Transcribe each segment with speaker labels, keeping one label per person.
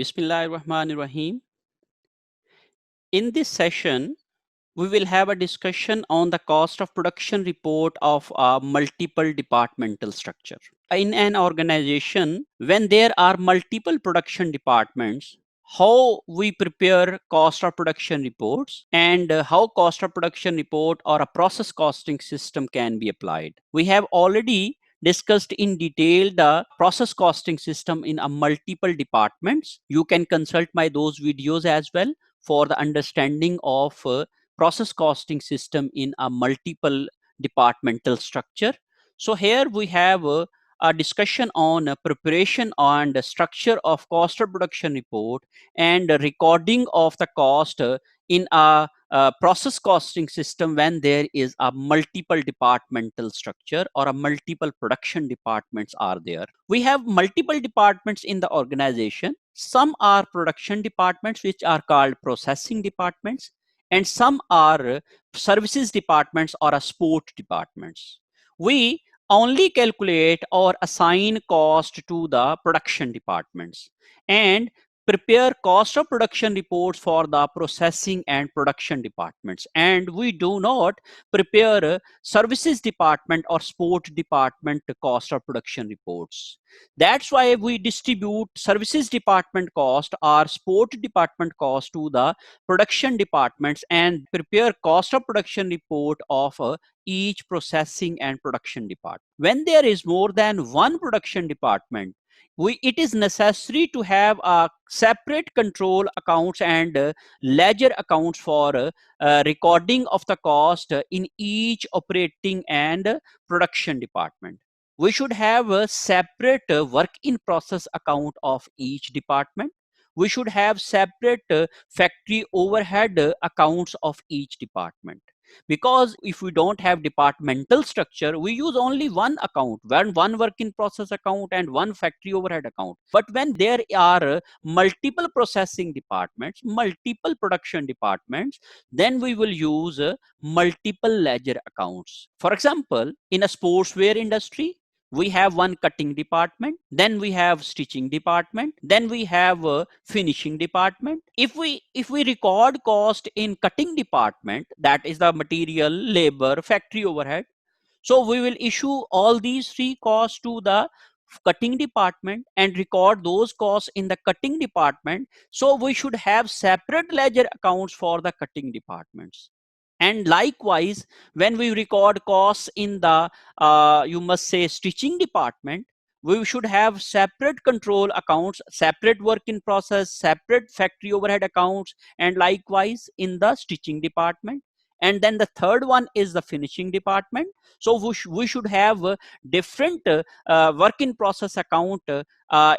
Speaker 1: Bismillahirrahmanirrahim. In this session, we will have a discussion on the cost of production report of a multiple departmental structure. In an organization, when there are multiple production departments, how we prepare cost of production reports and how cost of production report or a process costing system can be applied. We have already discussed in detail the process costing system in a multiple departments. You can consult my those videos as well for the understanding of process costing system in a multiple departmental structure. So here we have a discussion on preparation and structure of cost of production report and recording of the cost in a process costing system when there is a multiple departmental structure or a multiple production departments are there. We have multiple departments in the organization. Some are production departments which are called processing departments, and some are services departments or a support departments. We only calculate or assign cost to the production departments and prepare cost of production reports for the processing and production departments, and we do not prepare services department or support department cost of production reports. That's why we distribute services department cost or support department cost to the production departments and prepare cost of production report of each processing and production department. When there is more than one production department, it is necessary to have a separate control accounts and ledger accounts for recording of the cost in each operating and production department. We should have a separate work in process account of each department. We should have separate factory overhead accounts of each department, because if we don't have departmental structure, we use only one account, one work in process account and one factory overhead account. But when there are multiple processing departments, multiple production departments, then we will use multiple ledger accounts. For example, in a sportswear industry, we have one cutting department, then we have stitching department, then we have a finishing department. If we record cost in cutting department, that is the material, labor, factory overhead, so we will issue all these three costs to the cutting department and record those costs in the cutting department. So we should have separate ledger accounts for the cutting departments. And likewise, when we record costs in the you must say stitching department, we should have separate control accounts, separate work in process, separate factory overhead accounts, and likewise in the stitching department. And then the third one is the finishing department. So we should have different work in process account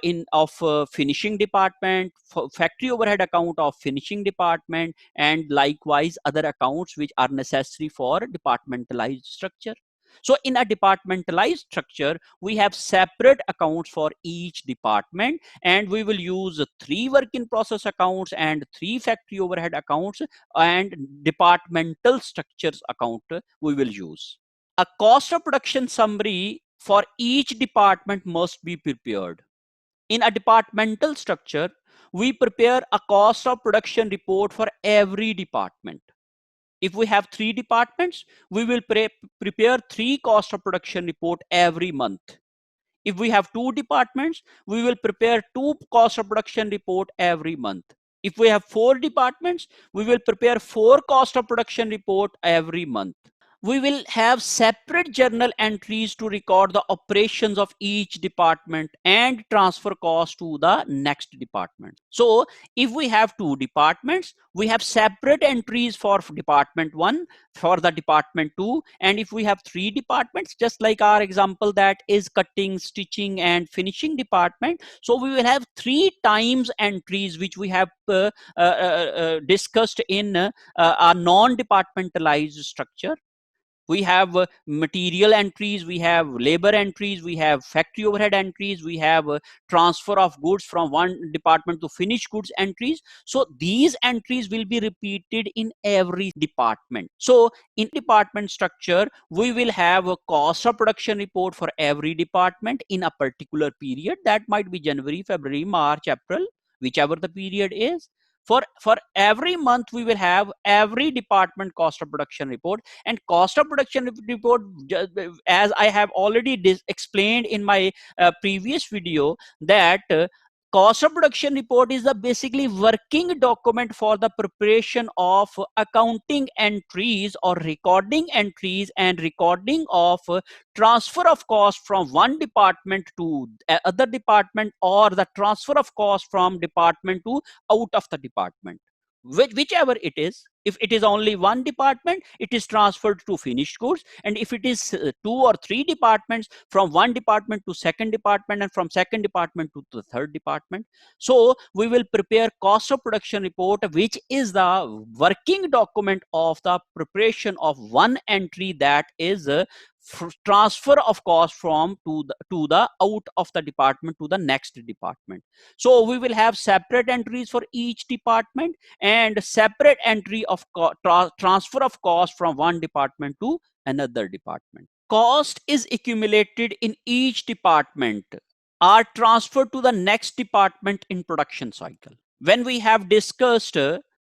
Speaker 1: in of finishing department, factory overhead account of finishing department, and likewise other accounts which are necessary for departmentalized structure. So in a departmentalized structure, we have separate accounts for each department, and we will use 3 work in process accounts and 3 factory overhead accounts, and departmental structures account we will use. A cost of production summary for each department must be prepared. In a departmental structure, we prepare a cost of production report for every department. If we have 3 departments, we will prepare 3 cost of production report every month. If we have 2 departments, we will prepare 2 cost of production report every month. If we have 4 departments, we will prepare 4 cost of production report every month. We will have separate journal entries to record the operations of each department and transfer cost to the next department. So if we have 2 departments, we have separate entries for department 1, for the department 2, and if we have 3 departments, just like our example that is cutting, stitching and finishing department, so we will have 3 times entries which we have discussed in a non-departmentalized structure. We have material entries, we have labor entries, we have factory overhead entries, we have transfer of goods from one department to finished goods entries. So these entries will be repeated in every department. So in department structure, we will have a cost of production report for every department in a particular period. That might be January, February, March, April. whichever the period is. For every month, we will have every department cost of production report. And cost of production report, as I have already explained in my previous video, that cost of production report is the basically working document for the preparation of accounting entries or recording entries and recording of transfer of cost from one department to other department, or the transfer of cost from department to out of the department. Whichever it is, if it is only one department, it is transferred to finished goods, and if it is two or three departments, from one department to second department, and from second department to the third department. So we will prepare cost of production report, which is the working document of the preparation of one entry, that is transfer of cost from to the out of the department to the next department. So we will have separate entries for each department, and separate entry of transfer of cost from one department to another department. Cost is accumulated in each department are transferred to the next department in production cycle. When we have discussed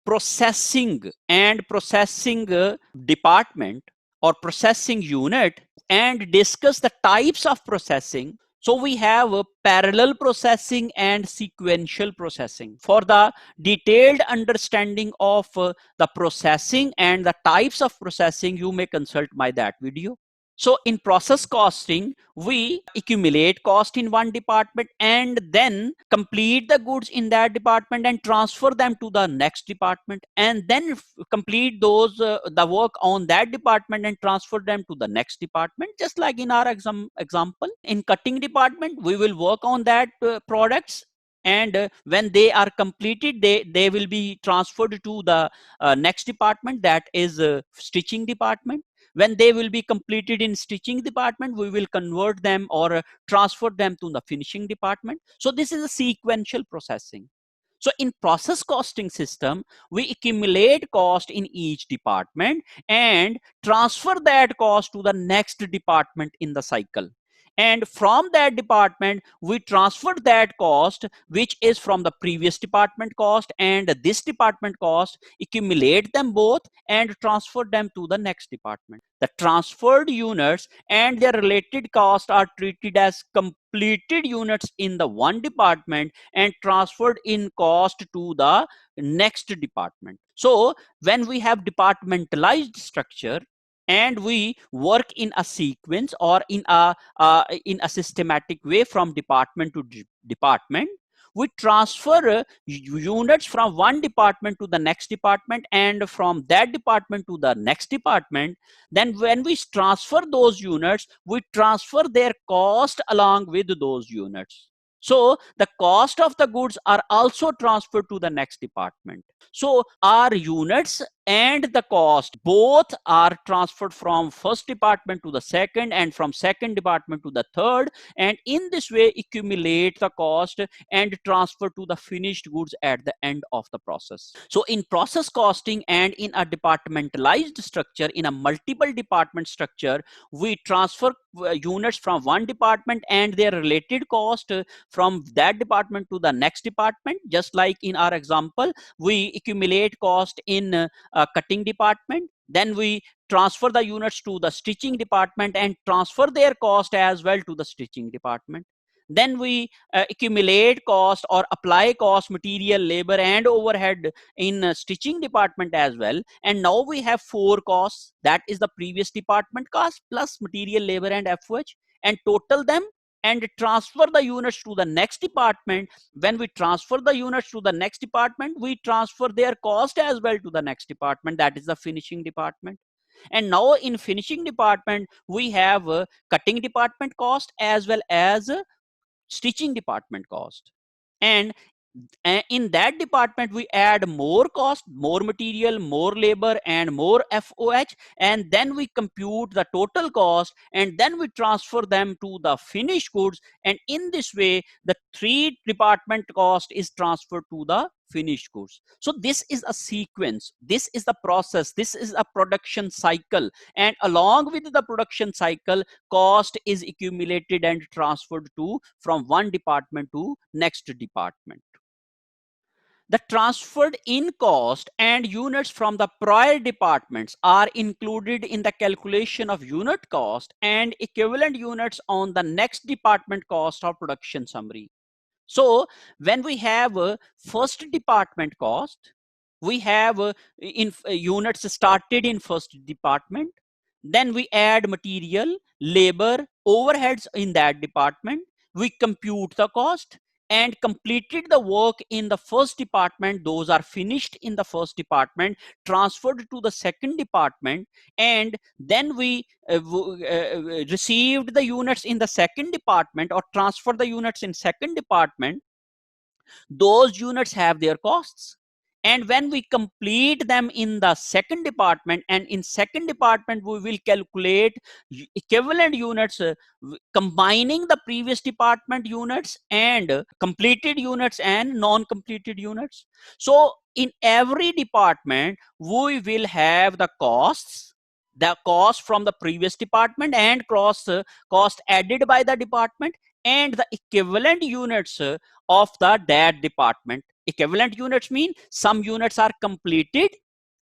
Speaker 1: processing and processing department or processing unit, and discuss the types of processing, so we have parallel processing and sequential processing. For the detailed understanding of the processing and the types of processing, you may consult my that video. So in process costing, we accumulate cost in one department and then complete the goods in that department and transfer them to the next department, and then complete those the work on that department and transfer them to the next department. Just like in our example, in cutting department, we will work on that products, and when they are completed, they will be transferred to the next department, that is stitching department. When they will be completed in stitching department, we will convert them or transfer them to the finishing department. So this is a sequential processing. So in process costing system, we accumulate cost in each department and transfer that cost to the next department in the cycle. And from that department, we transfer that cost, which is from the previous department cost and this department cost, accumulate them both and transfer them to the next department. The transferred units and their related costs are treated as completed units in the one department and transferred in cost to the next department. So when we have departmentalized structure and we work in a sequence or in a systematic way from department to department, we transfer units from one department to the next department and from that department to the next department. Then when we transfer those units, we transfer their cost along with those units. So the cost of the goods are also transferred to the next department. So our units and the cost both are transferred from first department to the second and from second department to the third, and in this way accumulate the cost and transfer to the finished goods at the end of the process. So in process costing and in a departmentalized structure, in a multiple department structure, we transfer units from one department and their related cost from that department to the next department. Just like in our example, we accumulate cost in cutting department, then we transfer the units to the stitching department and transfer their cost as well to the stitching department. Then we accumulate cost or apply cost, material, labor and overhead in stitching department as well. And now we have four costs, that is the previous department cost plus material, labor and FOH, and total them and transfer the units to the next department. When we transfer the units to the next department, we transfer their cost as well to the next department, that is the finishing department. And now in finishing department, we have cutting department cost as well as stitching department cost. And in that department, we add more cost, more material, more labor and more FOH, and then we compute the total cost and then we transfer them to the finished goods, and in this way the three department cost is transferred to the finished goods. So this is a sequence, this is the process, this is a production cycle, and along with the production cycle, cost is accumulated and transferred to from one department to next department. The transferred in cost and units from the prior departments are included in the calculation of unit cost and equivalent units on the next department cost of production summary. So when we have first department cost, we have units started in first department, then we add material, labor, overheads in that department, we compute the cost and completed the work in the first department. Those are finished in the first department, transferred to the second department, and then we received the units in the second department or transferred the units in second department. Those units have their costs, and when we complete them in the second department, and in second department we will calculate equivalent units, combining the previous department units and completed units and non-completed units. So in every department we will have the costs, the cost from the previous department and cost added by the department, and the equivalent units of the that department. Equivalent units mean some units are completed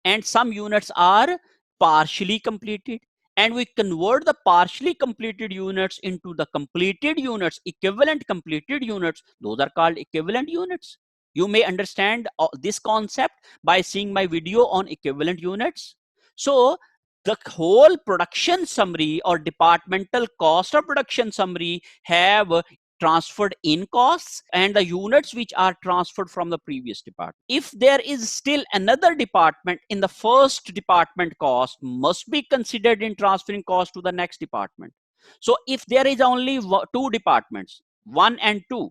Speaker 1: and some units are partially completed, and we convert the partially completed units into the completed units, equivalent completed units. Those are called equivalent units. You may understand this concept by seeing my video on equivalent units. So the whole production summary or departmental cost of production summary have transferred in costs and the units which are transferred from the previous department. If there is still another department in the first department, cost must be considered in transferring cost to the next department. So if there is only two departments, 1 and 2,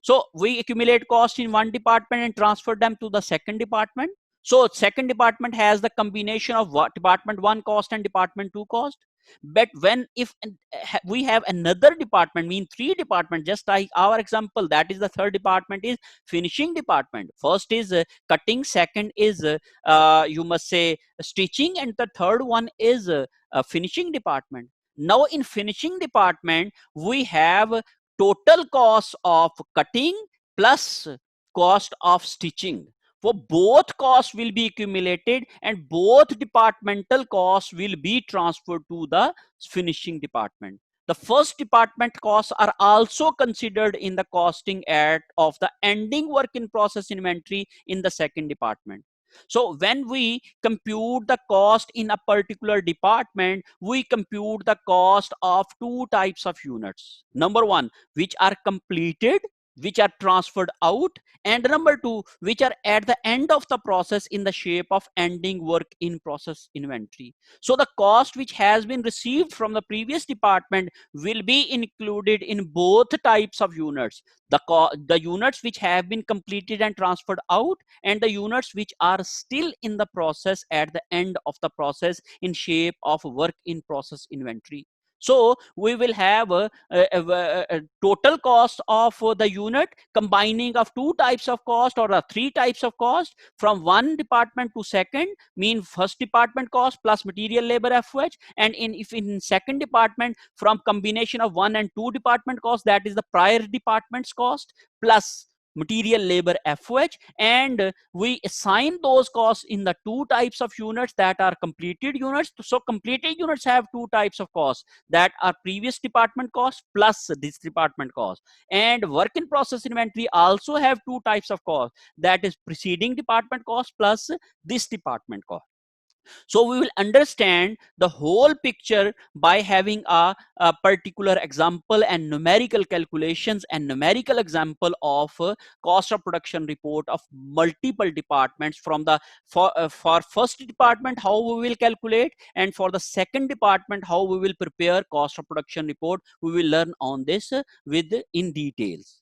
Speaker 1: so we accumulate cost in one department and transfer them to the second department. So second department has the combination of what department 1 cost and department 2 cost. But when if we have another department, mean 3 department, just like our example, that is the third department is finishing department. First is cutting, second is you must say stitching, and the third one is finishing department. Now in finishing department we have total cost of cutting plus cost of stitching. For both costs will be accumulated and both departmental costs will be transferred to the finishing department. The first department costs are also considered in the costing of the ending work in process inventory in the second department. So when we compute the cost in a particular department, we compute the cost of two types of units. Number one, which are completed, which are transferred out, and number two, which are at the end of the process in the shape of ending work in process inventory. So the cost which has been received from the previous department will be included in both types of units. The units which have been completed and transferred out, and the units which are still in the process at the end of the process in shape of work in process inventory. So we will have a total cost of the unit combining of two types of cost or three types of cost from one department to second, mean first department cost plus material labor FOH, and if in second department from combination of one and two department cost, that is the prior department's cost plus material labor FOH, and we assign those costs in the two types of units that are completed units. So completed units have two types of costs that are previous department cost plus this department cost, and work in process inventory also have two types of cost, that is preceding department cost plus this department cost. So we will understand the whole picture by having a particular example and numerical calculations and numerical example of cost of production report of multiple departments from the for first department how we will calculate, and for the second department how we will prepare cost of production report. We will learn on this with in details.